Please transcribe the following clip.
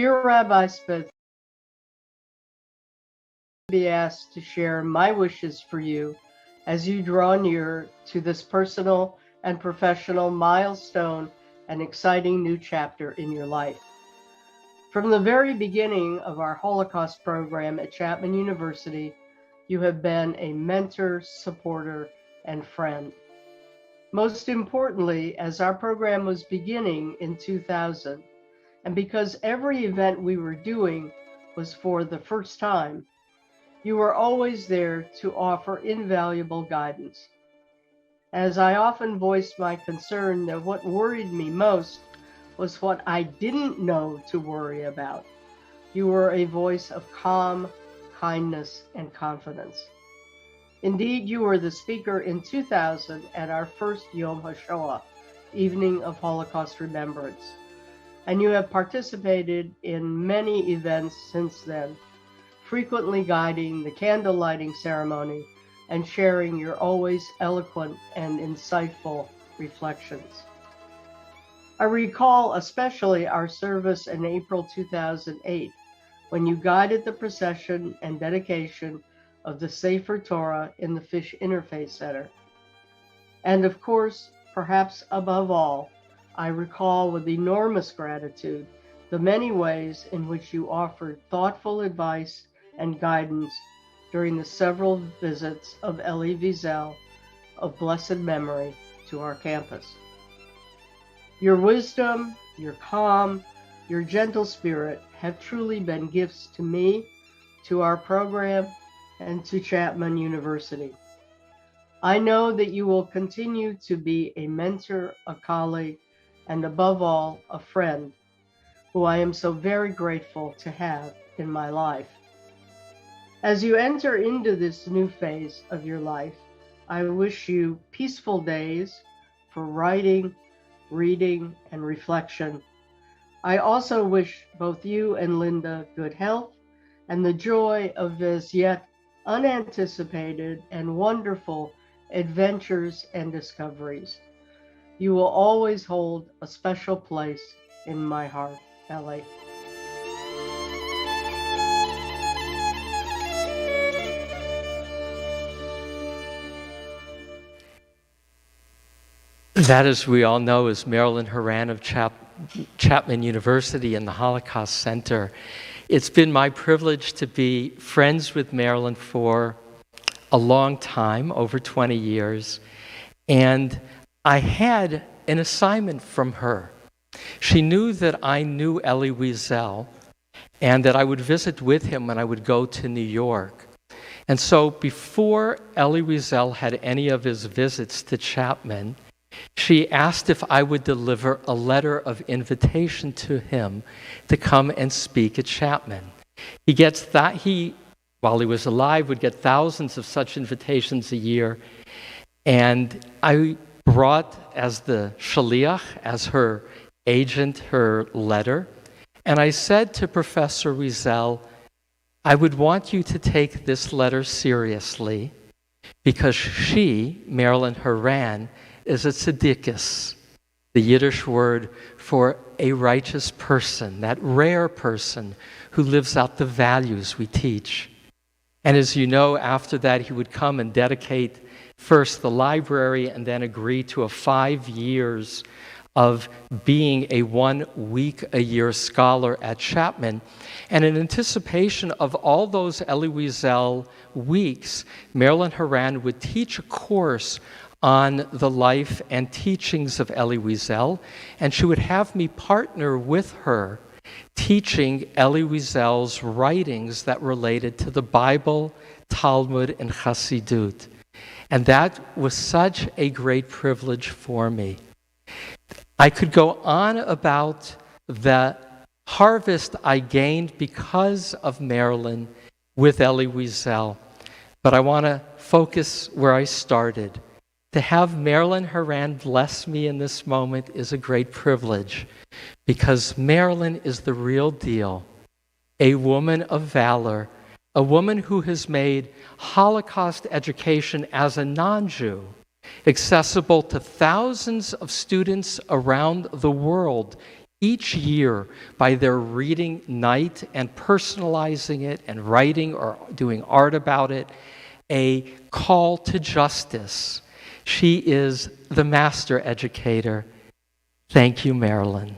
Dear Rabbi Smith, I be asked to share my wishes for you as you draw near to this personal and professional milestone and exciting new chapter in your life. From the very beginning of our Holocaust program at Chapman University, you have been a mentor, supporter, and friend. Most importantly, as our program was beginning in 2000, and because every event we were doing was for the first time, you were always there to offer invaluable guidance. As I often voiced my concern that what worried me most was what I didn't know to worry about, you were a voice of calm, kindness, and confidence. Indeed, you were the speaker in 2000 at our first Yom HaShoah, Evening of Holocaust Remembrance, and you have participated in many events since then, frequently guiding the candle lighting ceremony and sharing your always eloquent and insightful reflections. I recall especially our service in April 2008, when you guided the procession and dedication of the Sefer Torah in the Fish Interfaith Center. And of course, perhaps above all, I recall with enormous gratitude the many ways in which you offered thoughtful advice and guidance during the several visits of Elie Wiesel of blessed memory to our campus. Your wisdom, your calm, your gentle spirit have truly been gifts to me, to our program, and to Chapman University. I know that you will continue to be a mentor, a colleague, and above all, a friend, who I am so very grateful to have in my life. As you enter into this new phase of your life, I wish you peaceful days for writing, reading, and reflection. I also wish both you and Linda good health and the joy of as yet unanticipated and wonderful adventures and discoveries. You will always hold a special place in my heart, Elie. That, as we all know, is Marilyn Harran of Chapman University and the Holocaust Center. It's been my privilege to be friends with Marilyn for a long time, over 20 years, and I had an assignment from her. She knew that I knew Elie Wiesel and that I would visit with him when I would go to New York. And so before Elie Wiesel had any of his visits to Chapman, she asked if I would deliver a letter of invitation to him to come and speak at Chapman. While he was alive, would get thousands of such invitations a year. And I brought as the shaliach, as her agent, her letter. And I said to Professor Wiesel, I would want you to take this letter seriously because she, Marilyn Harran, is a tzedikis, the Yiddish word for a righteous person, that rare person who lives out the values we teach. And as you know, after that, he would come and dedicate first the library and then agree to 5 years of being a 1 week a year scholar at Chapman. And in anticipation of all those Elie Wiesel weeks, Marilyn Harran would teach a course on the life and teachings of Elie Wiesel, and she would have me partner with her teaching Elie Wiesel's writings that related to the Bible, Talmud, and Chassidut. And that was such a great privilege for me. I could go on about the harvest I gained because of Marilyn with Elie Wiesel, but I want to focus where I started. To have Marilyn Harran bless me in this moment is a great privilege because Marilyn is the real deal, a woman of valor, a woman who has made Holocaust education as a non-Jew accessible to thousands of students around the world each year by their reading night and personalizing it and writing or doing art about it, a call to justice. She is the master educator. Thank you, Marilyn.